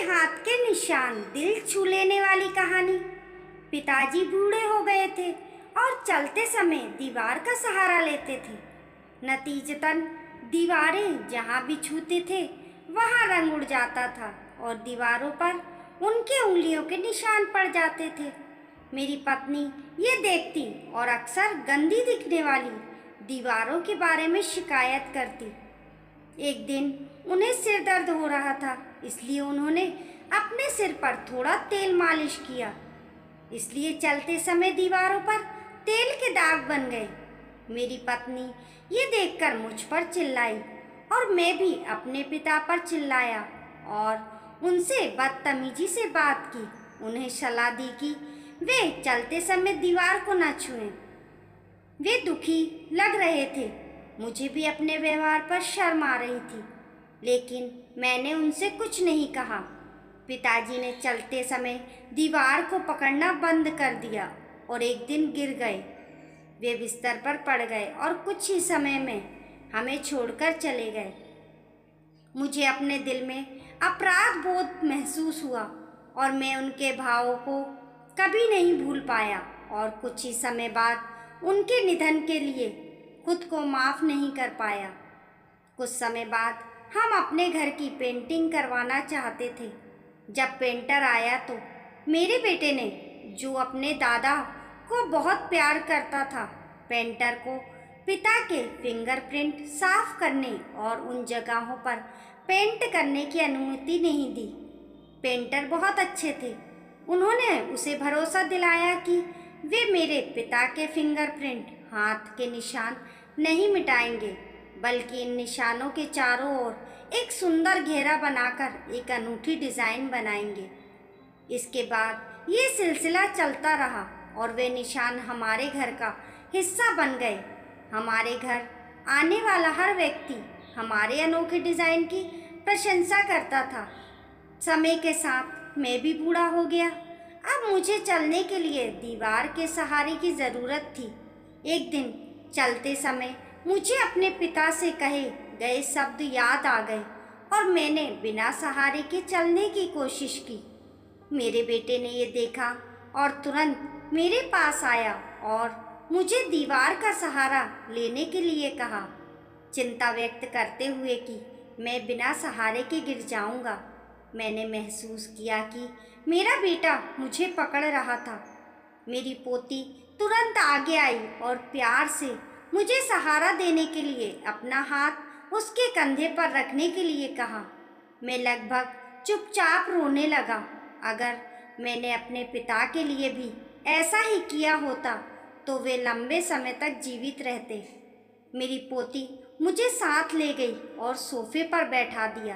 हाथ के निशान दिल छू लेने वाली कहानी। पिताजी बूढ़े हो गए थे और चलते समय दीवार का सहारा लेते थे। नतीजतन दीवारें जहाँ भी छूते थे वहाँ रंग उड़ जाता था और दीवारों पर उनके उंगलियों के निशान पड़ जाते थे। मेरी पत्नी ये देखती और अक्सर गंदी दिखने वाली दीवारों के बारे में शिकायत करती। एक दिन उन्हें सिर दर्द हो रहा था, इसलिए उन्होंने अपने सिर पर थोड़ा तेल मालिश किया। इसलिए चलते समय दीवारों पर तेल के दाग बन गए। मेरी पत्नी ये देखकर मुझ पर चिल्लाई और मैं भी अपने पिता पर चिल्लाया और उनसे बदतमीजी से बात की। उन्हें सलाह दी कि वे चलते समय दीवार को न छुएं। वे दुखी लग रहे थे। मुझे भी अपने व्यवहार पर शर्म आ रही थी, लेकिन मैंने उनसे कुछ नहीं कहा। पिताजी ने चलते समय दीवार को पकड़ना बंद कर दिया और एक दिन गिर गए। वे बिस्तर पर पड़ गए और कुछ ही समय में हमें छोड़कर चले गए। मुझे अपने दिल में अपराध बोध महसूस हुआ और मैं उनके भावों को कभी नहीं भूल पाया और कुछ ही समय बाद उनके निधन के लिए खुद को माफ़ नहीं कर पाया। कुछ समय बाद हम अपने घर की पेंटिंग करवाना चाहते थे। जब पेंटर आया तो मेरे बेटे ने, जो अपने दादा को बहुत प्यार करता था, पेंटर को पिता के फिंगरप्रिंट साफ करने और उन जगहों पर पेंट करने की अनुमति नहीं दी। पेंटर बहुत अच्छे थे। उन्होंने उसे भरोसा दिलाया कि वे मेरे पिता के फिंगरप्रिंट, हाथ के निशान नहीं मिटाएंगे, बल्कि इन निशानों के चारों ओर एक सुंदर घेरा बनाकर एक अनूठी डिज़ाइन बनाएंगे। इसके बाद ये सिलसिला चलता रहा और वे निशान हमारे घर का हिस्सा बन गए। हमारे घर आने वाला हर व्यक्ति हमारे अनोखे डिज़ाइन की प्रशंसा करता था। समय के साथ मैं भी बूढ़ा हो गया। अब मुझे चलने के लिए दीवार के सहारे की ज़रूरत थी। एक दिन चलते समय मुझे अपने पिता से कहे गए शब्द याद आ गए और मैंने बिना सहारे के चलने की कोशिश की। मेरे बेटे ने ये देखा और तुरंत मेरे पास आया और मुझे दीवार का सहारा लेने के लिए कहा, चिंता व्यक्त करते हुए कि मैं बिना सहारे के गिर जाऊंगा। मैंने महसूस किया कि मेरा बेटा मुझे पकड़ रहा था। मेरी पोती तुरंत आगे आई और प्यार से मुझे सहारा देने के लिए अपना हाथ उसके कंधे पर रखने के लिए कहा। मैं लगभग चुपचाप रोने लगा। अगर मैंने अपने पिता के लिए भी ऐसा ही किया होता तो वे लंबे समय तक जीवित रहते। मेरी पोती मुझे साथ ले गई और सोफे पर बैठा दिया।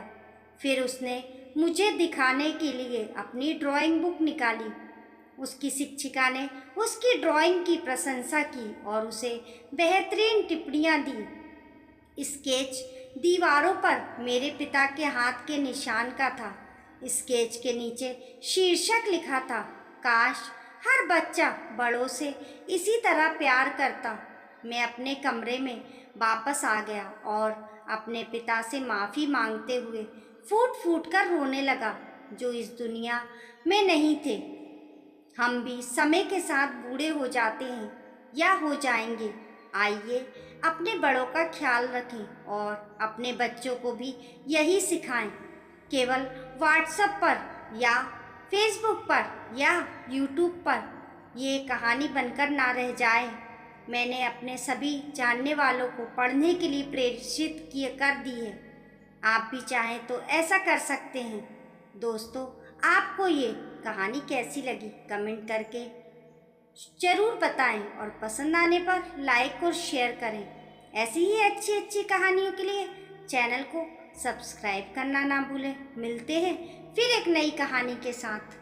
फिर उसने मुझे दिखाने के लिए अपनी ड्राइंग बुक निकाली। उसकी शिक्षिका ने उसकी ड्राइंग की प्रशंसा की और उसे बेहतरीन टिप्पणियाँ दी। स्केच दीवारों पर मेरे पिता के हाथ के निशान का था। स्केच के नीचे शीर्षक लिखा था, काश हर बच्चा बड़ों से इसी तरह प्यार करता। मैं अपने कमरे में वापस आ गया और अपने पिता से माफ़ी मांगते हुए फूट फूट कर रोने लगा, जो इस दुनिया में नहीं थे। हम भी समय के साथ बूढ़े हो जाते हैं या हो जाएंगे। आइए अपने बड़ों का ख्याल रखें और अपने बच्चों को भी यही सिखाएं। केवल व्हाट्सएप पर या फेसबुक पर या यूट्यूब पर ये कहानी बनकर ना रह जाए। मैंने अपने सभी जानने वालों को पढ़ने के लिए प्रेरित कर दी है। आप भी चाहें तो ऐसा कर सकते हैं। दोस्तों, आपको ये कहानी कैसी लगी कमेंट करके ज़रूर बताएं और पसंद आने पर लाइक और शेयर करें। ऐसी ही अच्छी अच्छी कहानियों के लिए चैनल को सब्सक्राइब करना ना भूलें। मिलते हैं फिर एक नई कहानी के साथ।